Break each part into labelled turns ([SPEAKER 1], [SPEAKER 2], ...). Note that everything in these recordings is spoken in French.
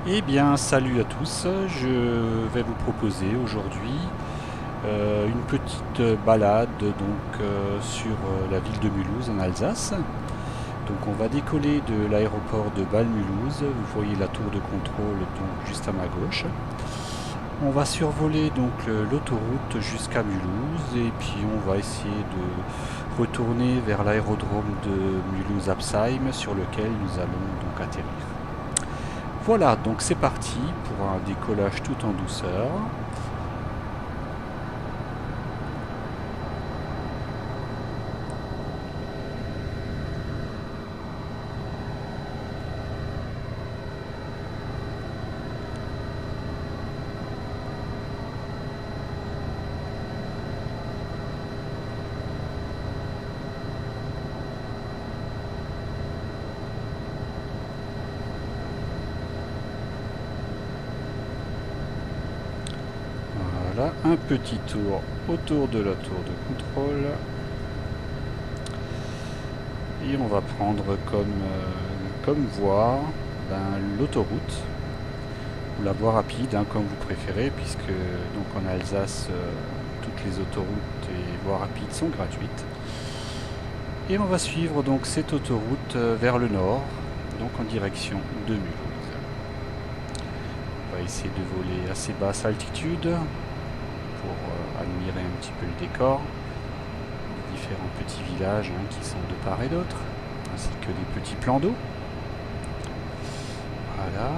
[SPEAKER 1] Eh bien, salut à tous. Je vais vous proposer aujourd'hui une petite balade sur la ville de Mulhouse en Alsace. Donc, on va décoller de l'aéroport de Bâle-Mulhouse. Vous voyez la tour de contrôle donc juste à ma gauche. On va survoler donc l'autoroute jusqu'à Mulhouse et puis on va essayer de retourner vers l'aérodrome de Mulhouse-Apsheim sur lequel nous allons donc atterrir. Voilà, donc c'est parti pour un décollage tout en douceur. Voilà, un petit tour autour de la tour de contrôle. Et on va prendre comme voie l'autoroute, ou la voie rapide, comme vous préférez, puisque donc en Alsace, toutes les autoroutes et voies rapides sont gratuites. Et on va suivre donc cette autoroute vers le nord, donc en direction de Mulhouse. On va essayer de voler assez basse altitude pour admirer un petit peu le décor, les différents petits villages qui sont de part et d'autre, ainsi que des petits plans d'eau. Voilà,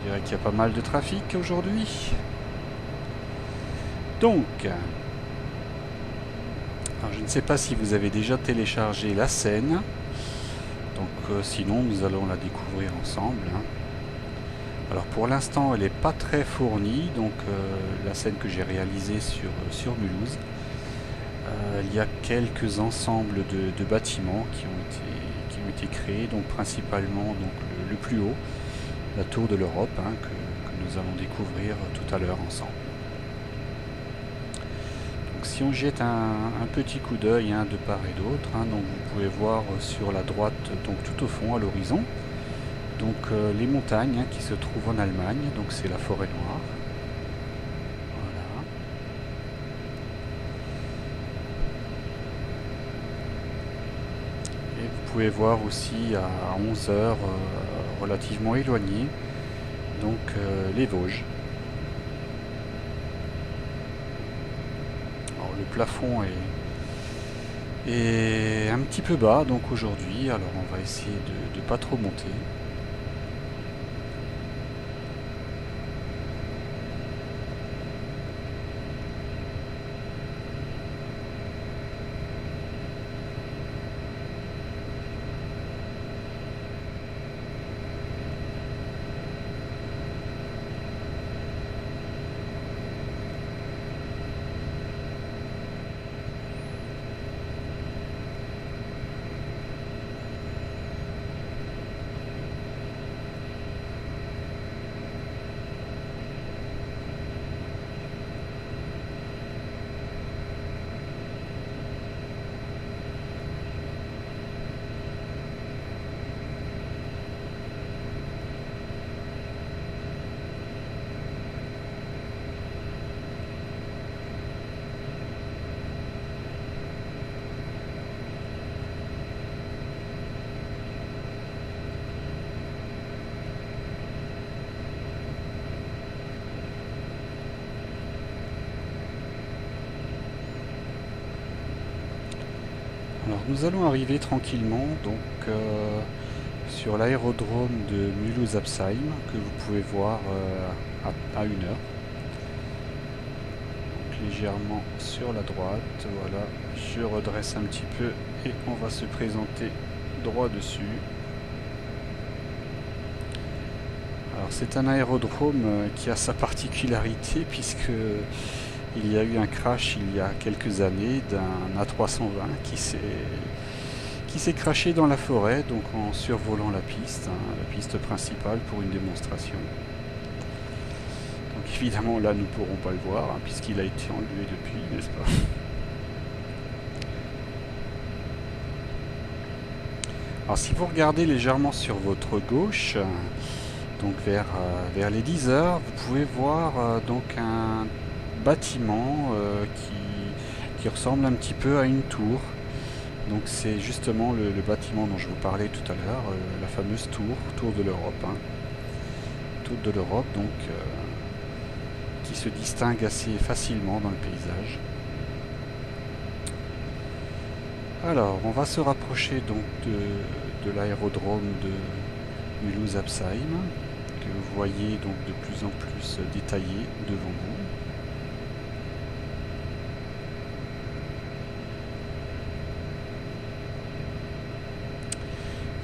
[SPEAKER 1] je dirais qu'il y a pas mal de trafic aujourd'hui. Donc, alors je ne sais pas si vous avez déjà téléchargé la scène, donc sinon nous allons la découvrir ensemble. Alors pour l'instant elle n'est pas très fournie, donc la scène que j'ai réalisée sur Mulhouse. Il y a quelques ensembles de bâtiments qui ont été créés, donc principalement donc, le plus haut, la tour de l'Europe, que nous allons découvrir tout à l'heure ensemble. Donc si on jette un petit coup d'œil de part et d'autre, donc vous pouvez voir sur la droite, donc tout au fond à l'horizon, donc les montagnes qui se trouvent en Allemagne, donc c'est la forêt noire. Voilà. Et vous pouvez voir aussi à 11 heures, relativement éloigné, donc les Vosges. Alors le plafond est un petit peu bas donc aujourd'hui, alors on va essayer de pas trop monter. Alors nous allons arriver tranquillement donc sur l'aérodrome de Mulhouse-Apsheim que vous pouvez voir à 1 heure. Donc, légèrement sur la droite, voilà, je redresse un petit peu et on va se présenter droit dessus. Alors c'est un aérodrome qui a sa particularité puisque il y a eu un crash il y a quelques années d'un A320 qui s'est crashé dans la forêt, donc en survolant la piste principale pour une démonstration. Donc évidemment là nous ne pourrons pas le voir puisqu'il a été enlevé depuis, n'est-ce pas? Alors si vous regardez légèrement sur votre gauche, Donc vers les 10 heures, vous pouvez voir donc un bâtiment qui ressemble un petit peu à une tour. Donc c'est justement le bâtiment dont je vous parlais tout à l'heure, la fameuse tour de l'Europe. Hein. Tour de l'Europe, donc qui se distingue assez facilement dans le paysage. Alors, on va se rapprocher donc de l'aérodrome de Mulhouse-Absheim, que vous voyez donc de plus en plus détaillé devant vous.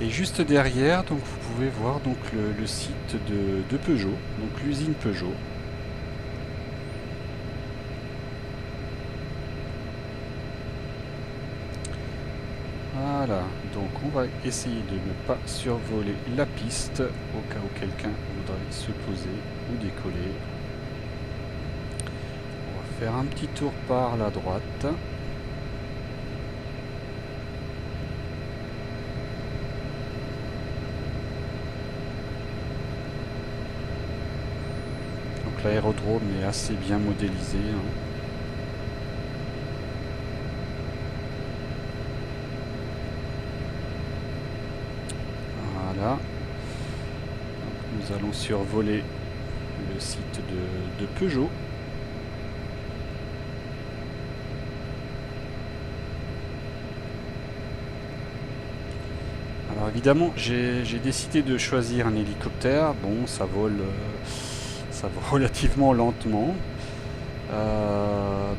[SPEAKER 1] Et juste derrière, donc vous pouvez voir donc le site de Peugeot, donc l'usine Peugeot. Voilà, donc on va essayer de ne pas survoler la piste au cas où quelqu'un voudrait se poser ou décoller. On va faire un petit tour par la droite. Donc l'aérodrome est assez bien modélisé. Hein. Voilà. Donc nous allons survoler le site de Peugeot. Alors évidemment, j'ai décidé de choisir un hélicoptère. Bon, ça vole relativement lentement.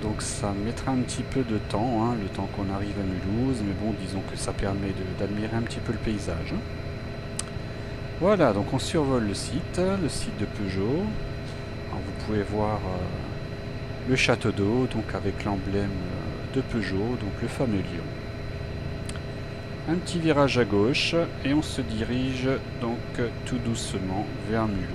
[SPEAKER 1] Donc ça mettra un petit peu de temps, hein, le temps qu'on arrive à Mulhouse, mais bon, disons que ça permet d'admirer un petit peu le paysage. Voilà, donc on survole le site de Peugeot. Alors vous pouvez voir le château d'eau, donc avec l'emblème de Peugeot, donc le fameux lion. Un petit virage à gauche et on se dirige donc tout doucement vers Mulhouse.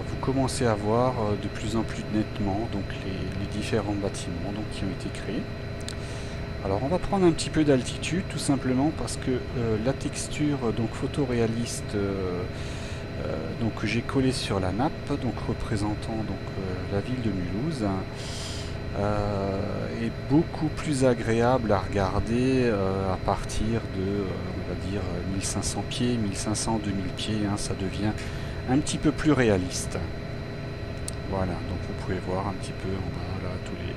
[SPEAKER 1] Vous commencez à voir de plus en plus nettement donc les différents bâtiments donc, qui ont été créés. Alors on va prendre un petit peu d'altitude tout simplement parce que la texture donc photoréaliste donc que j'ai collée sur la nappe, donc représentant donc la ville de Mulhouse, est beaucoup plus agréable à regarder à partir de on va dire 1500 pieds, 1500-2000 pieds, hein, ça devient un petit peu plus réaliste. Voilà, donc vous pouvez voir un petit peu en bas là tous les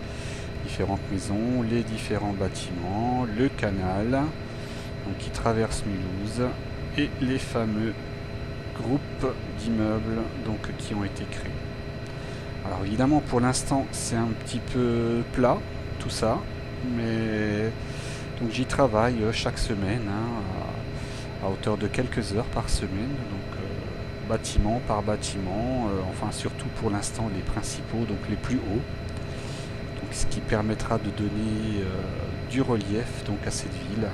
[SPEAKER 1] différentes maisons, les différents bâtiments, le canal donc, qui traverse Mulhouse et les fameux groupes d'immeubles donc qui ont été créés. Alors évidemment pour l'instant c'est un petit peu plat tout ça, mais donc j'y travaille chaque semaine hein, à hauteur de quelques heures par semaine, donc bâtiment par bâtiment, enfin surtout pour l'instant les principaux, donc les plus hauts, donc ce qui permettra de donner du relief donc à cette ville.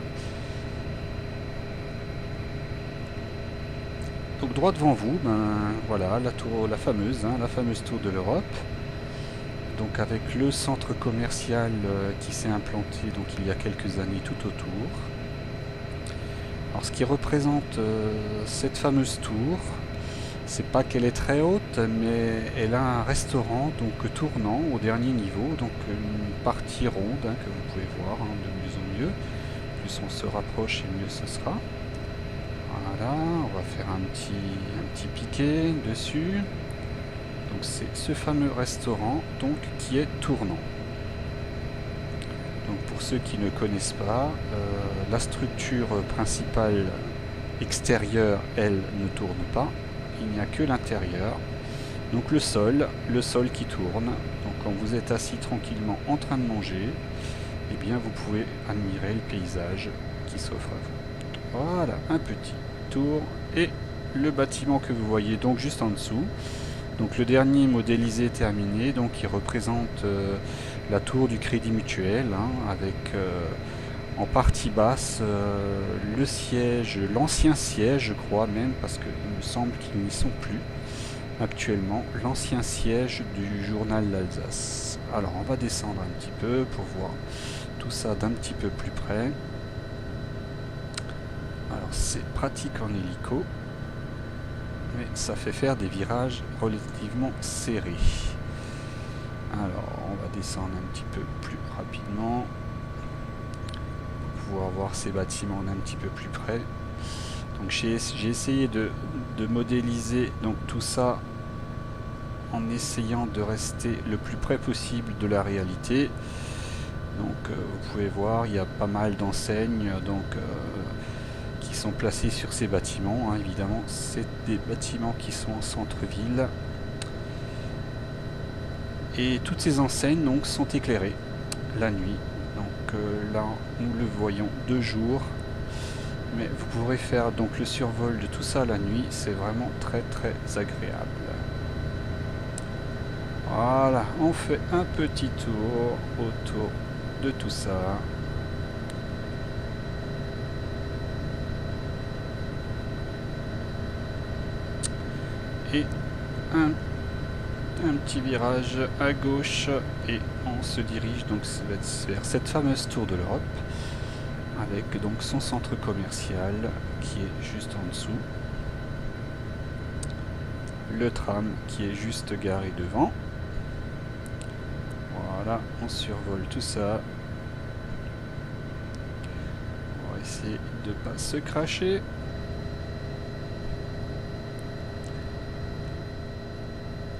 [SPEAKER 1] Donc droit devant vous, voilà la tour, la fameuse tour de l'Europe, donc avec le centre commercial qui s'est implanté donc il y a quelques années tout autour. Alors ce qui représente cette fameuse tour, c'est pas qu'elle est très haute, mais elle a un restaurant donc tournant au dernier niveau, donc une partie ronde hein, que vous pouvez voir hein, de mieux en mieux. Plus on se rapproche et mieux ce sera. Voilà, on va faire un petit piqué dessus. Donc c'est ce fameux restaurant donc qui est tournant. Donc pour ceux qui ne connaissent pas, la structure principale extérieure, elle, ne tourne pas. Il n'y a que l'intérieur. Donc le sol qui tourne. Donc quand vous êtes assis tranquillement en train de manger, eh bien vous pouvez admirer le paysage qui s'offre à vous. Voilà, un petit tour et le bâtiment que vous voyez donc juste en dessous. Donc le dernier modélisé terminé, donc il représente la tour du Crédit Mutuel hein, avec en partie basse l'ancien siège je crois même, parce qu'il me semble qu'ils n'y sont plus. actuellement l'ancien siège du journal d'Alsace. Alors on va descendre un petit peu pour voir tout ça d'un petit peu plus près. Alors c'est pratique en hélico, mais ça fait faire des virages relativement serrés. Alors on va descendre un petit peu plus rapidement pour pouvoir voir ces bâtiments d'un petit peu plus près. Donc j'ai essayé de modéliser donc tout ça en essayant de rester le plus près possible de la réalité. Donc vous pouvez voir, il y a pas mal d'enseignes qui sont placées sur ces bâtiments, hein. Évidemment, c'est des bâtiments qui sont en centre-ville. Et toutes ces enseignes donc sont éclairées la nuit. Donc là, nous le voyons de jour. Mais vous pourrez faire donc le survol de tout ça la nuit, c'est vraiment très très agréable. Voilà, on fait un petit tour autour de tout ça. Et un petit virage à gauche et on se dirige donc vers cette fameuse tour de l'Europe, avec donc son centre commercial qui est juste en dessous, le tram qui est juste garé devant. Voilà, on survole tout ça. On va essayer de ne pas se cracher.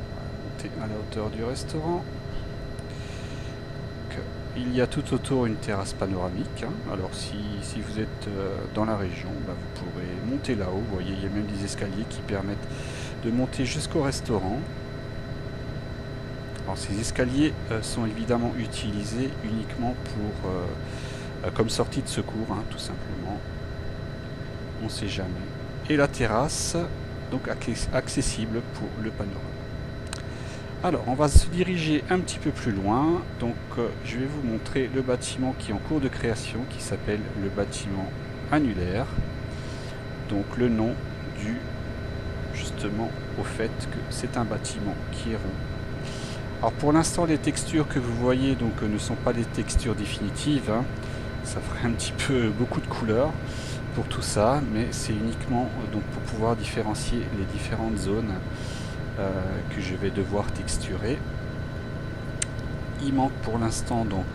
[SPEAKER 1] On va monter à la hauteur du restaurant. Il y a tout autour une terrasse panoramique, hein. Alors si vous êtes dans la région, bah, vous pourrez monter là-haut. Vous voyez, il y a même des escaliers qui permettent de monter jusqu'au restaurant. Alors ces escaliers sont évidemment utilisés uniquement pour comme sortie de secours, hein, tout simplement. On ne sait jamais. Et la terrasse, donc accessible pour le panorama. Alors, on va se diriger un petit peu plus loin. Donc, je vais vous montrer le bâtiment qui est en cours de création, qui s'appelle le bâtiment annulaire. Donc, le nom dû justement au fait que c'est un bâtiment qui est rond. Alors, pour l'instant, les textures que vous voyez donc ne sont pas des textures définitives, hein. Ça ferait un petit peu beaucoup de couleurs pour tout ça, mais c'est uniquement donc pour pouvoir différencier les différentes zones que je vais devoir texturer. Il manque pour l'instant donc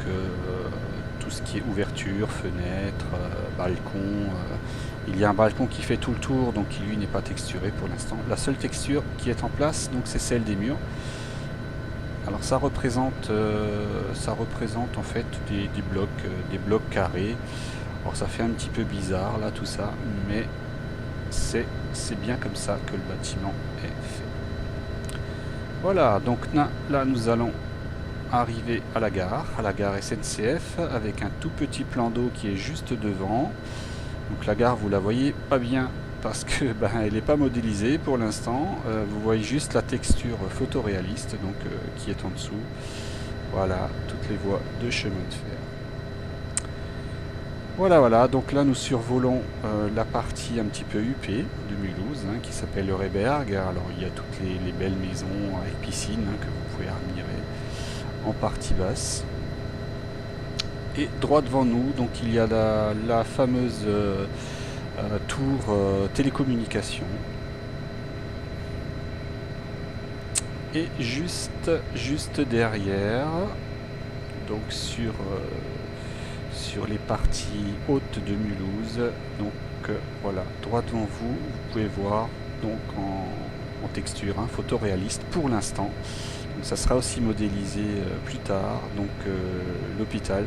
[SPEAKER 1] tout ce qui est ouverture, fenêtre, balcon. Il y a un balcon qui fait tout le tour, donc qui lui n'est pas texturé pour l'instant. La seule texture qui est en place, donc c'est celle des murs. Alors ça représente en fait des blocs carrés. Alors ça fait un petit peu bizarre là tout ça, mais c'est bien comme ça que le bâtiment est fait. Voilà, donc là nous allons arriver à la gare SNCF avec un tout petit plan d'eau qui est juste devant. Donc la gare, vous la voyez pas bien parce que elle n'est pas modélisée pour l'instant. Vous voyez juste la texture photoréaliste donc qui est en dessous. Voilà, toutes les voies de chemin de fer. Voilà, donc là nous survolons la partie un petit peu huppée de Mulhouse, hein, qui s'appelle le Rehberg. Alors il y a toutes les belles maisons avec piscine, hein, que vous pouvez admirer en partie basse. Et droit devant nous, donc il y a la fameuse tour télécommunication. Et juste derrière, donc sur les parties hautes de Mulhouse, donc voilà, droit devant vous, vous pouvez voir donc en texture, hein, photoréaliste pour l'instant. Donc ça sera aussi modélisé plus tard, donc l'hôpital,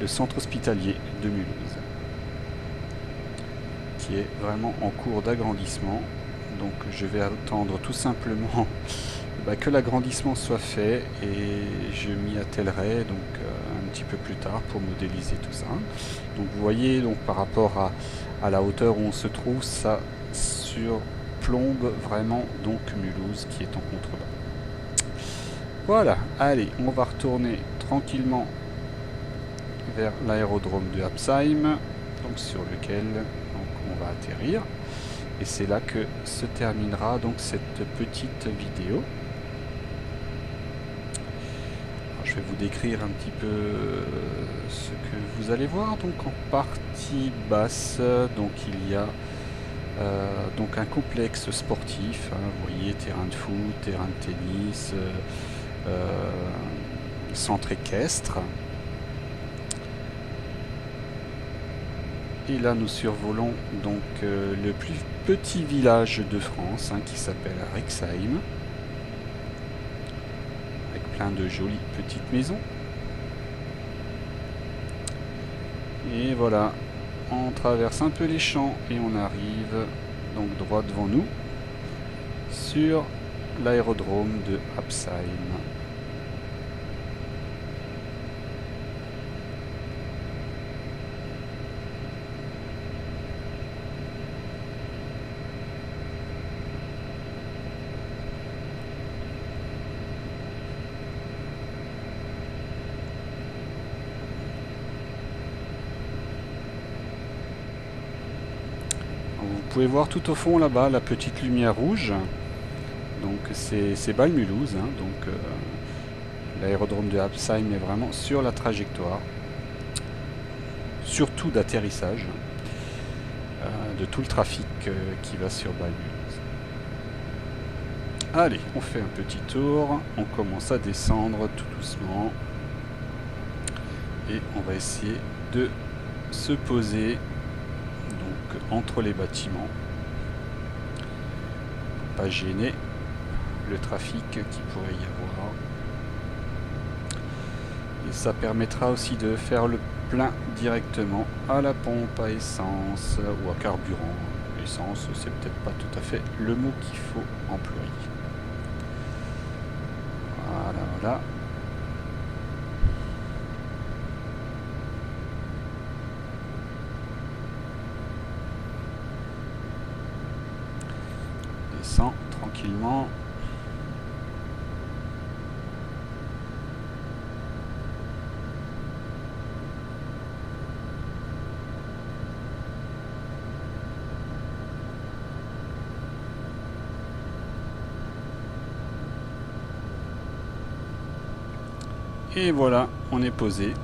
[SPEAKER 1] le centre hospitalier de Mulhouse, qui est vraiment en cours d'agrandissement. Donc je vais attendre tout simplement que l'agrandissement soit fait et je m'y attellerai donc un petit peu plus tard pour modéliser tout ça. Donc vous voyez, donc par rapport à la hauteur où on se trouve, ça surplombe vraiment donc Mulhouse qui est en contrebas. Voilà, allez, on va retourner tranquillement vers l'aérodrome de Absheim, donc sur lequel donc, on va atterrir. Et c'est là que se terminera donc cette petite vidéo. Alors, je vais vous décrire un petit peu ce que vous allez voir. Donc en partie basse, donc il y a donc un complexe sportif, hein, vous voyez, terrain de foot, terrain de tennis, centre équestre. Et là nous survolons donc le plus petit village de France, hein, qui s'appelle Rixheim, avec plein de jolies petites maisons. Et voilà, on traverse un peu les champs et on arrive donc droit devant nous sur l'aérodrome de Absheim. Vous pouvez voir tout au fond là-bas la petite lumière rouge. Donc c'est Bâle-Mulhouse, hein, donc l'aérodrome de Absheim est vraiment sur la trajectoire, surtout d'atterrissage, de tout le trafic qui va sur Bâle-Mulhouse. Allez, on fait un petit tour, on commence à descendre tout doucement et on va essayer de se poser donc entre les bâtiments pour pas gêner le trafic qui pourrait y avoir. Et ça permettra aussi de faire le plein directement à la pompe à essence ou à carburant. Essence, c'est peut-être pas tout à fait le mot qu'il faut employer. Voilà, voilà. Descend tranquillement. Et voilà, on est posé.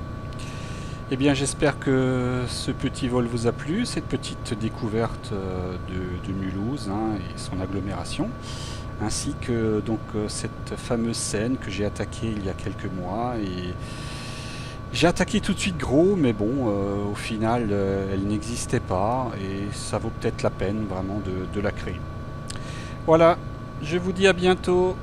[SPEAKER 1] Eh bien, j'espère que ce petit vol vous a plu, cette petite découverte de Mulhouse, hein, et son agglomération, ainsi que donc cette fameuse scène que j'ai attaquée il y a quelques mois. Et j'ai attaqué tout de suite gros, mais bon, au final, elle n'existait pas, et ça vaut peut-être la peine vraiment de la créer. Voilà, je vous dis à bientôt.